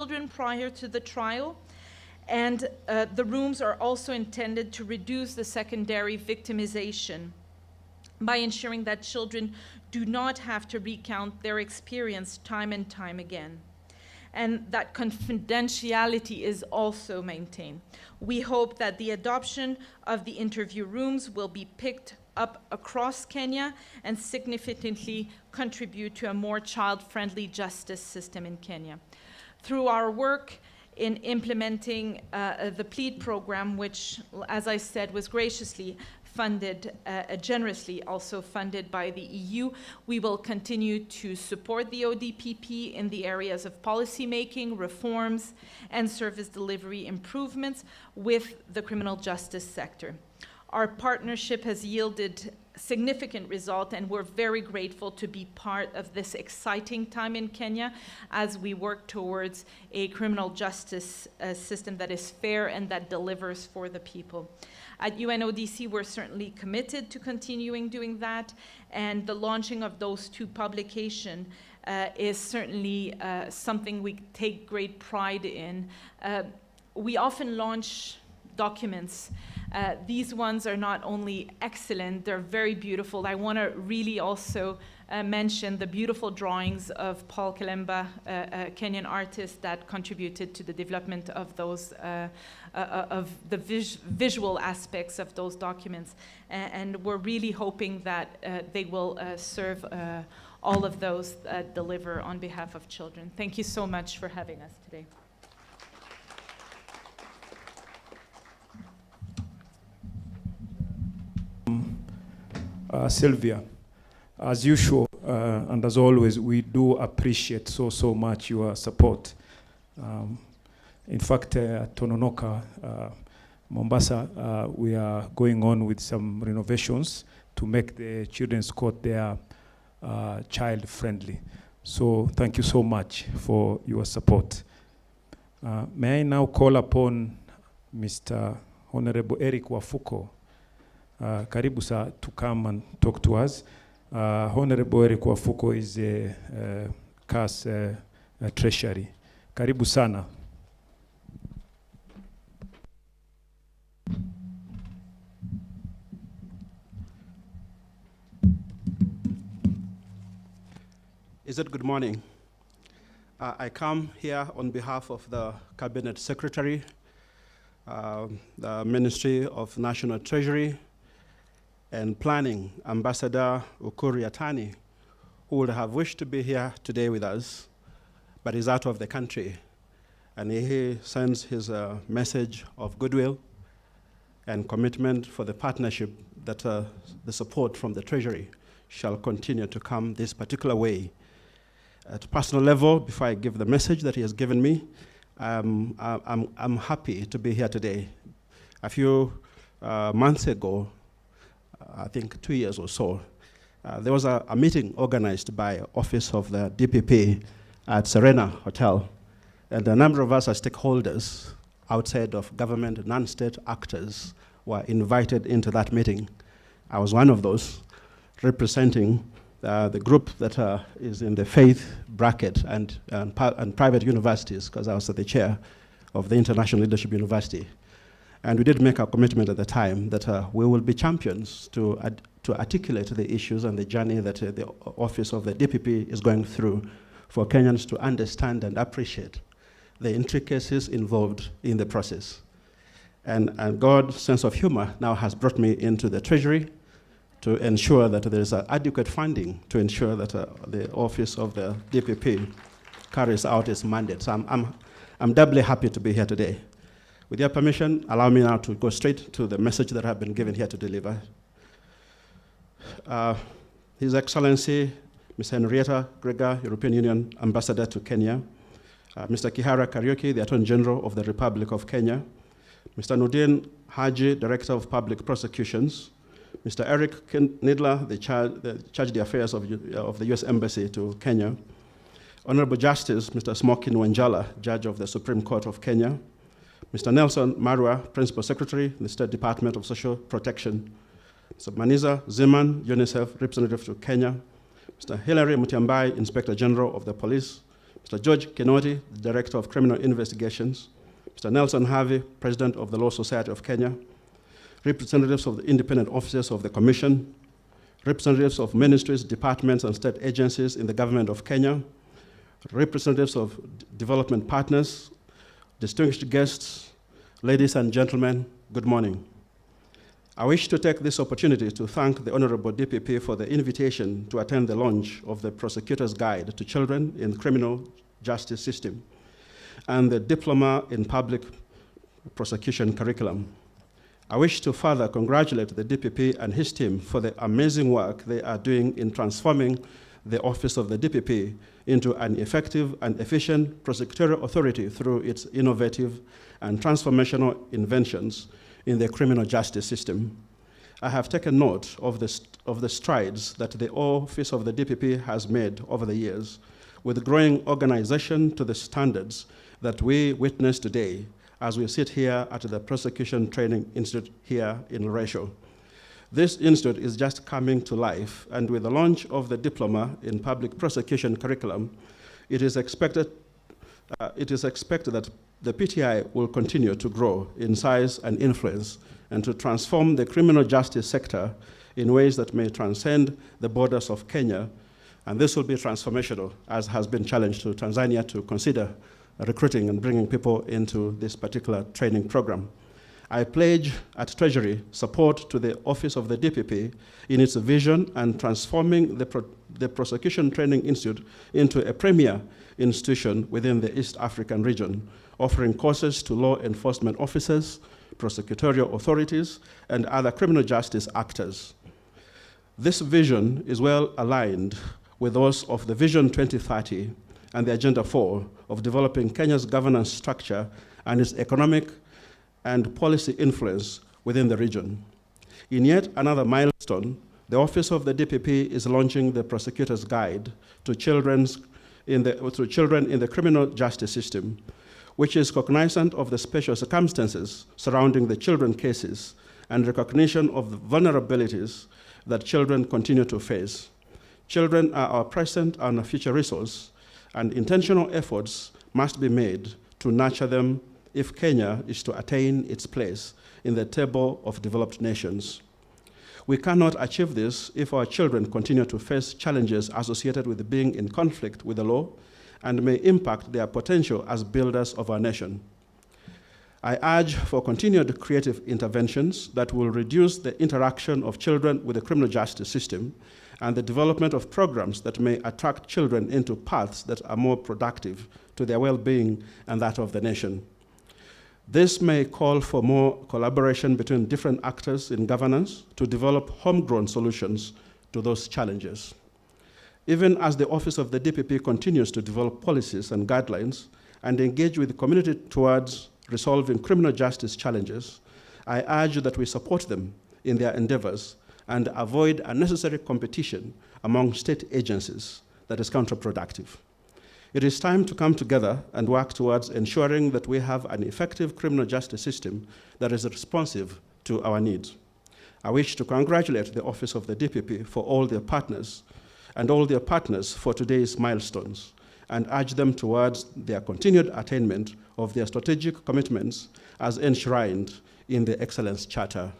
children prior to the trial. And the rooms are also intended to reduce the secondary victimization by ensuring that children do not have to recount their experience time and time again, and that confidentiality is also maintained. We hope that the adoption of the interview rooms will be picked up across Kenya and significantly contribute to a more child-friendly justice system in Kenya. Through our work in implementing the PLEAD program, which, as I said, was graciously funded, generously also funded by the EU. We will continue to support the ODPP in the areas of policymaking, reforms, and service delivery improvements with the criminal justice sector. Our partnership has yielded significant result, and we're very grateful to be part of this exciting time in Kenya as we work towards a criminal justice system that is fair and that delivers for the people. At UNODC, we're certainly committed to continuing doing that, and the launching of those two publications is certainly something we take great pride in. We often launch documents. These ones are not only excellent, they're very beautiful. I want to really also mention the beautiful drawings of Paul Kalemba, a Kenyan artist that contributed to the development of those, of the visual aspects of those documents. And we're really hoping that they will serve all of those that deliver on behalf of children. Thank you so much for having us today. Sylvia, as usual, and as always, we do appreciate so much your support. In fact, at Tononoka, Mombasa, we are going on with some renovations to make the children's court there child-friendly. So thank you so much for your support. May I now call upon Mr. Honorable Eric Wafuko, karibu sir, to come and talk to us. Honorable Eric Wafuko is a CAS Treasury. Karibu sana. Is it good morning? I come here on behalf of the Cabinet Secretary, the Ministry of National Treasury, and Planning, Ambassador Ukuri Yatani, who would have wished to be here today with us, but is out of the country. And he sends his message of goodwill and commitment for the partnership that the support from the Treasury shall continue to come this particular way. At a personal level, before I give the message that he has given me, I'm happy to be here today. A few months ago, I think 2 years or so, there was a meeting organized by Office of the DPP at Serena Hotel. And a number of us as stakeholders outside of government, non-state actors were invited into that meeting. I was one of those representing the group that is in the faith bracket and private universities, because I was the chair of the International Leadership University. And we did make a commitment at the time that we will be champions to articulate the issues and the journey that the office of the DPP is going through for Kenyans to understand and appreciate the intricacies involved in the process. And God's sense of humor now has brought me into the Treasury to ensure that there is adequate funding to ensure that the office of the DPP carries out its mandate. So I'm doubly happy to be here today. With your permission, allow me now to go straight to the message that I've been given here to deliver. His Excellency, Ms. Henrietta Gregor, European Union Ambassador to Kenya, Mr. Kihara Kariuki, the Attorney General of the Republic of Kenya, Mr. Nudin Haji, Director of Public Prosecutions, Mr. Eric Nidler, the Charge of Affairs of the U.S. Embassy to Kenya, Honorable Justice Mr. Smokin Wanjala, Judge of the Supreme Court of Kenya, Mr. Nelson Marwa, Principal Secretary, the State Department of Social Protection, Mr. Maniza Ziman, UNICEF Representative to Kenya, Mr. Hilary Mutiambai, Inspector General of the Police, Mr. George Kinoti, the Director of Criminal Investigations, Mr. Nelson Harvey, President of the Law Society of Kenya, representatives of the independent officers of the Commission, representatives of ministries, departments, and state agencies in the government of Kenya, representatives of development partners, distinguished guests, ladies and gentlemen, good morning. I wish to take this opportunity to thank the Honorable DPP for the invitation to attend the launch of the Prosecutor's Guide to Children in the Criminal Justice System and the Diploma in Public Prosecution curriculum. I wish to further congratulate the DPP and his team for the amazing work they are doing in transforming the office of the DPP into an effective and efficient prosecutorial authority through its innovative and transformational inventions in the criminal justice system. I have taken note of the strides that the office of the DPP has made over the years, with growing organization to the standards that we witness today as we sit here at the Prosecution Training Institute here in Laredo. This institute is just coming to life, and with the launch of the Diploma in Public Prosecution curriculum, it is expected that the PTI will continue to grow in size and influence and to transform the criminal justice sector in ways that may transcend the borders of Kenya. And this will be transformational, as has been challenged to Tanzania to consider recruiting and bringing people into this particular training program. I pledge at Treasury support to the Office of the DPP in its vision and transforming the Prosecution Training Institute into a premier institution within the East African region, offering courses to law enforcement officers, prosecutorial authorities, and other criminal justice actors. This vision is well aligned with those of the Vision 2030 and the Agenda 4 of developing Kenya's governance structure and its economic and policy influence within the region. In yet another milestone, the Office of the DPP is launching the Prosecutor's Guide to children in the criminal justice system, which is cognizant of the special circumstances surrounding the children cases and recognition of the vulnerabilities that children continue to face. Children are our present and our future resource, and intentional efforts must be made to nurture them if Kenya is to attain its place in the table of developed nations. We cannot achieve this if our children continue to face challenges associated with being in conflict with the law and may impact their potential as builders of our nation. I urge for continued creative interventions that will reduce the interaction of children with the criminal justice system and the development of programs that may attract children into paths that are more productive to their well-being and that of the nation. This may call for more collaboration between different actors in governance to develop homegrown solutions to those challenges. Even as the Office of the DPP continues to develop policies and guidelines and engage with the community towards resolving criminal justice challenges, I urge that we support them in their endeavors and avoid unnecessary competition among state agencies that is counterproductive. It is time to come together and work towards ensuring that we have an effective criminal justice system that is responsive to our needs. I wish to congratulate the Office of the DPP for all their partners and all their partners for today's milestones and urge them towards their continued attainment of their strategic commitments as enshrined in the Excellence Charter.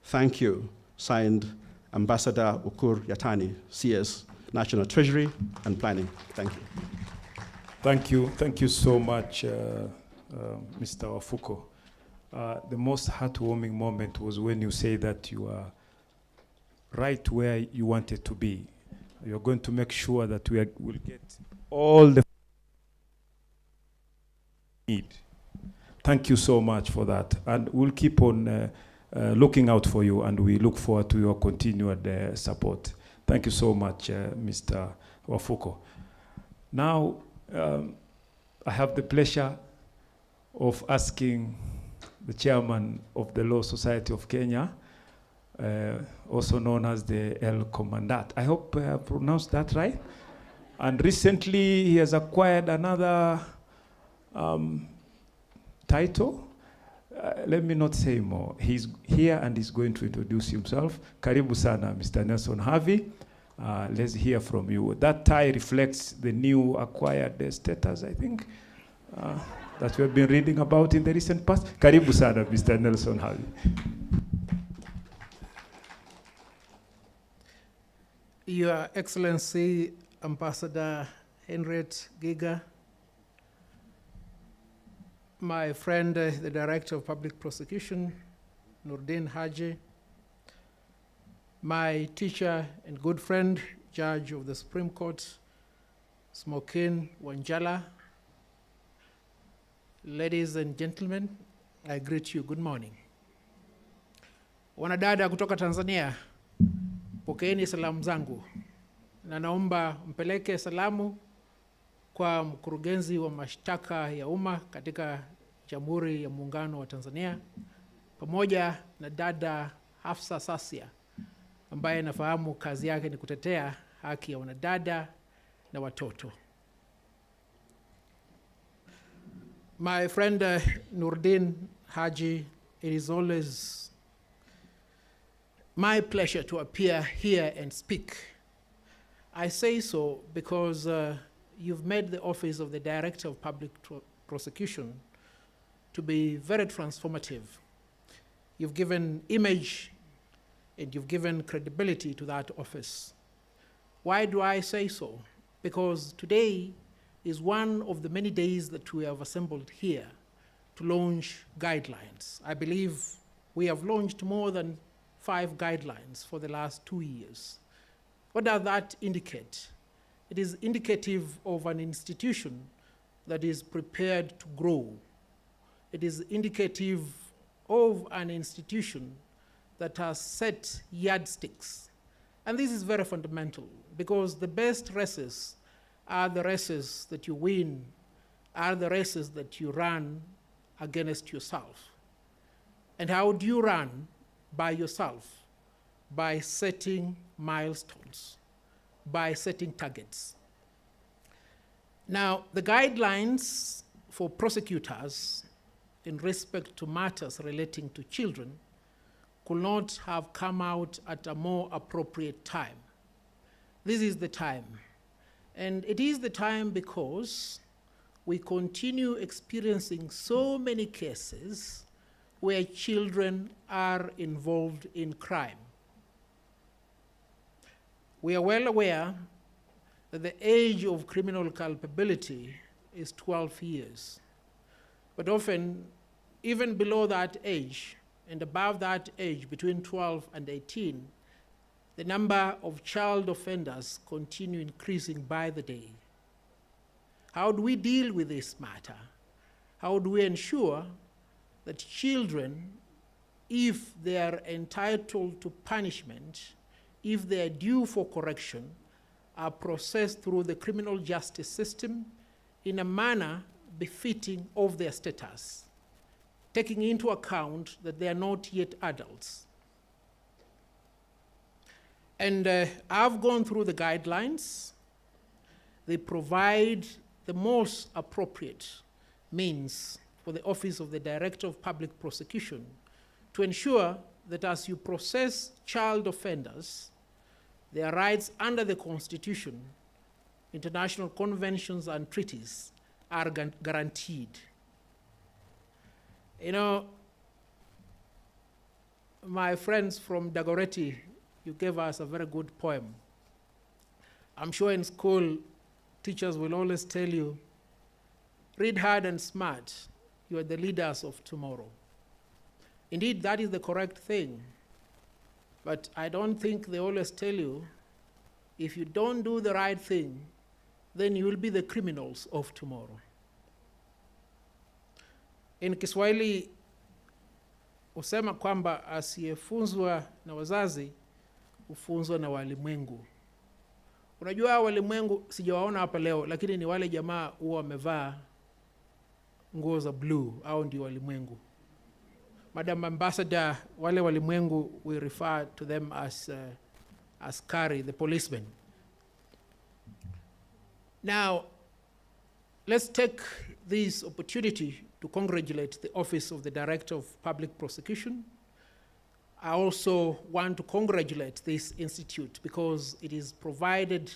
Thank you. Signed, Ambassador Ukur Yatani, CS, National Treasury and Planning. Thank you. Thank you so much, Mr. Wafuko. The most heartwarming moment was when you say that you are right where you wanted to be. You're going to make sure that we will get all the need. Thank you so much for that. And we'll keep on looking out for you, and we look forward to your continued support. Thank you so much, Mr. Wafuko. Now, I have the pleasure of asking the chairman of the Law Society of Kenya, also known as the El Commandant. I hope I pronounced that right. And recently he has acquired another title. Let me not say more. He's here and he's going to introduce himself. Karibu sana, Mr. Nelson Harvey. Let's hear from you. That tie reflects the new acquired status, I think, that we have been reading about in the recent past. Karibu sana, Mr. Nelson Havi. Your Excellency, Ambassador Henriette Giga, my friend, the Director of Public Prosecution, Nurdin Haji, my teacher and good friend, Judge of the Supreme Court, Smokin Wanjala, ladies and gentlemen, I greet you, good morning. Wanadada kutoka Tanzania, pokeeni salamu zangu, na naomba mpeleke salamu kwa mkurugenzi wa mashtaka ya umma katika Jamhuri ya Muungano wa Tanzania, pamoja na dada Hafsa Sasia, ambaye nafahamu kazi yake ni kutetea haki ya wanadada na watoto. My friend Nurdin Haji, it is always my pleasure to appear here and speak. I say so because you've made the office of the Director of Public Prosecution to be very transformative. You've given image and you've given credibility to that office. Why do I say so? Because today is one of the many days that we have assembled here to launch guidelines. I believe we have launched more than 5 guidelines for the last 2 years. What does that indicate? It is indicative of an institution that is prepared to grow. It is indicative of an institution that has set yardsticks. And this is very fundamental because the best races are the races that you win, are the races that you run against yourself. And how do you run by yourself? By setting milestones, by setting targets. Now, the guidelines for prosecutors in respect to matters relating to children could not have come out at a more appropriate time. This is the time. And it is the time because we continue experiencing so many cases where children are involved in crime. We are well aware that the age of criminal culpability is 12 years. But often, even below that age, and above that age, between 12 and 18, the number of child offenders continue increasing by the day. How do we deal with this matter? How do we ensure that children, if they are entitled to punishment, if they are due for correction, are processed through the criminal justice system in a manner befitting of their status, taking into account that they are not yet adults? And I've gone through the guidelines. They provide the most appropriate means for the Office of the Director of Public Prosecution to ensure that as you process child offenders, their rights under the Constitution, international conventions and treaties are guaranteed. You know, my friends from Dagoretti, you gave us a very good poem. I'm sure in school, teachers will always tell you, read hard and smart, you are the leaders of tomorrow. Indeed, that is the correct thing. But I don't think they always tell you, if you don't do the right thing, then you will be the criminals of tomorrow. In Kiswahili, husema kwamba asiyefunzwa na wazazi hufunzwa na walimwengu. Unajua walimwengu sijawaona hapa leo, lakini ni wale jamaa huwa wamevaa nguo za blue, au ndio walimwengu. Madam Ambassador, wale walimwengu, we refer to them as Kari, the policemen. Now, let's take this opportunity to congratulate the Office of the Director of Public Prosecution I also want to congratulate this institute because it has provided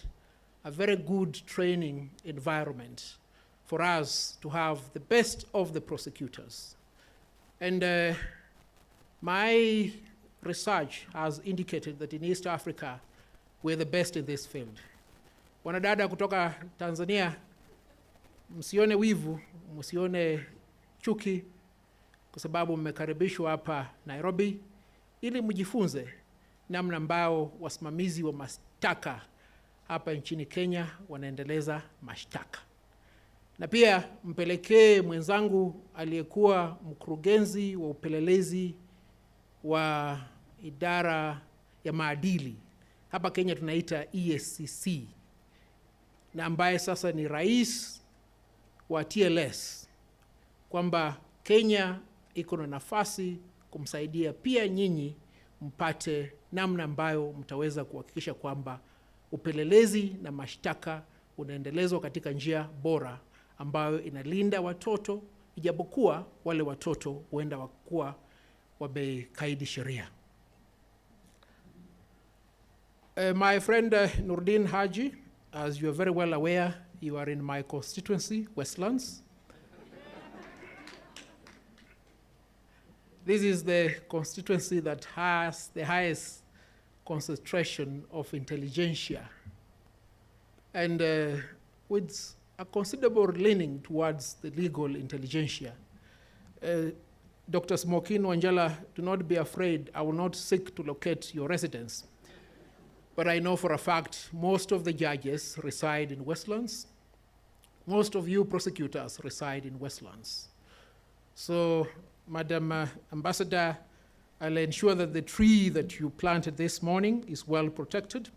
a very good training environment for us to have the best of the prosecutors. And my research has indicated that in East Africa, we're the best in this field. Wanadada kutoka Tanzania, msione wivu, msione chuki, kwa sababu mmekaribishwa hapa Nairobi, ili mjifunze namna ambao wasimamizi wa mashtaka hapa nchini Kenya wanaendeleza mashtaka. Na pia mpelekee mwenzangu aliyekuwa mkurugenzi wa upelelezi wa idara ya maadili. Hapa Kenya tunaita EACC. Na ambaye sasa ni rais wa TLS. Kwamba Kenya iko na nafasi kumsaidia pia nyinyi mpate namna ambayo mtaweza kuhakikisha kwamba upelelezi na mashtaka unaendelezwa katika njia bora ambayo inalinda watoto, ijapokuwa wale watoto huenda wakuwa wamekaidi sheria. My friend Nurdin Haji, as you are very well aware, you are in my constituency, Westlands. This is the constituency that has the highest concentration of intelligentsia, and with a considerable leaning towards the legal intelligentsia. Dr. Smokin Wanjala, do not be afraid. I will not seek to locate your residence. But I know for a fact most of the judges reside in Westlands. Most of you prosecutors reside in Westlands. So, Madam Ambassador, I'll ensure that the tree that you planted this morning is well protected.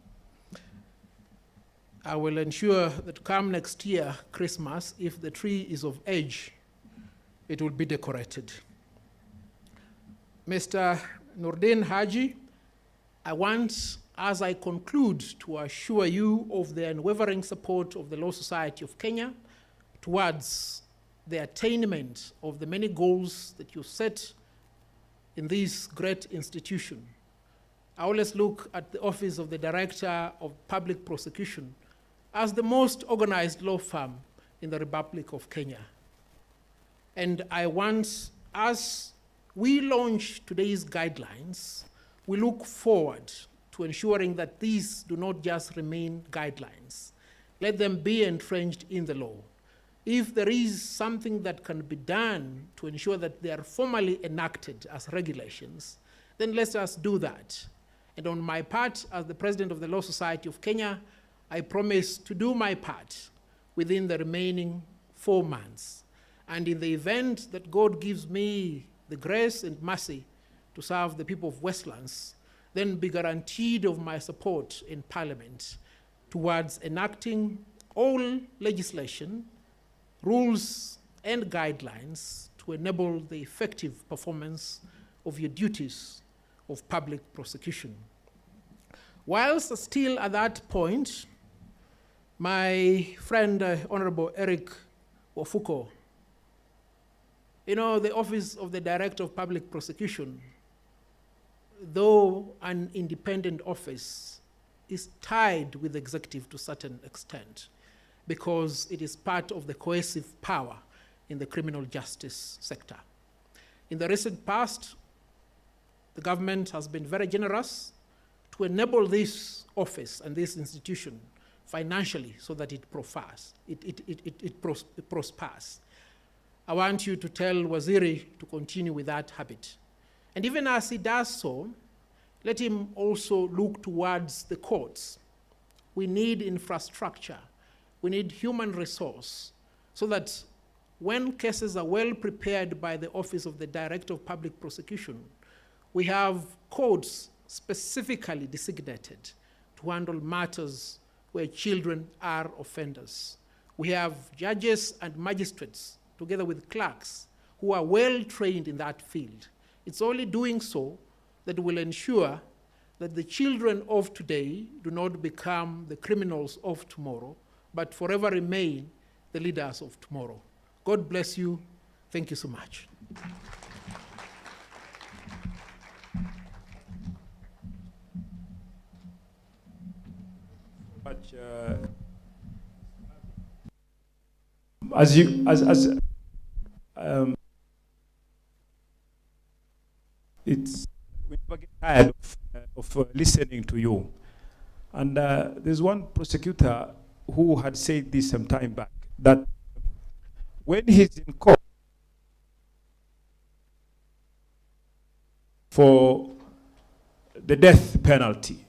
I will ensure that come next year, Christmas, if the tree is of age, it will be decorated. Mr. Nurdin Haji, I want, as I conclude, to assure you of the unwavering support of the Law Society of Kenya towards the attainment of the many goals that you set in this great institution. I always look at the Office of the Director of Public Prosecution as the most organized law firm in the Republic of Kenya. And I want, as we launch today's guidelines, we look forward to ensuring that these do not just remain guidelines. Let them be entrenched in the law. If there is something that can be done to ensure that they are formally enacted as regulations, then let us do that. And on my part, as the President of the Law Society of Kenya, I promise to do my part within the remaining 4 months. And in the event that God gives me the grace and mercy to serve the people of Westlands, then be guaranteed of my support in Parliament towards enacting all legislation, rules, and guidelines to enable the effective performance of your duties of public prosecution. Whilst still at that point, my friend, Honorable Eric Wafuko, you know, the Office of the Director of Public Prosecution, though an independent office, is tied with the executive to a certain extent because it is part of the coercive power in the criminal justice sector. In the recent past, the government has been very generous to enable this office and this institution financially so that it prospers. I want you to tell Waziri to continue with that habit. And even as he does so, let him also look towards the courts. We need infrastructure. We need human resource so that when cases are well prepared by the Office of the Director of Public Prosecution, we have courts specifically designated to handle matters where children are offenders. We have judges and magistrates together with clerks who are well trained in that field. It's only doing so that will ensure that the children of today do not become the criminals of tomorrow, but forever remain the leaders of tomorrow. God bless you. Thank you so much. much. As it's we never get tired of listening to you. And there's one prosecutor who had said this some time back, that when he's in court for the death penalty,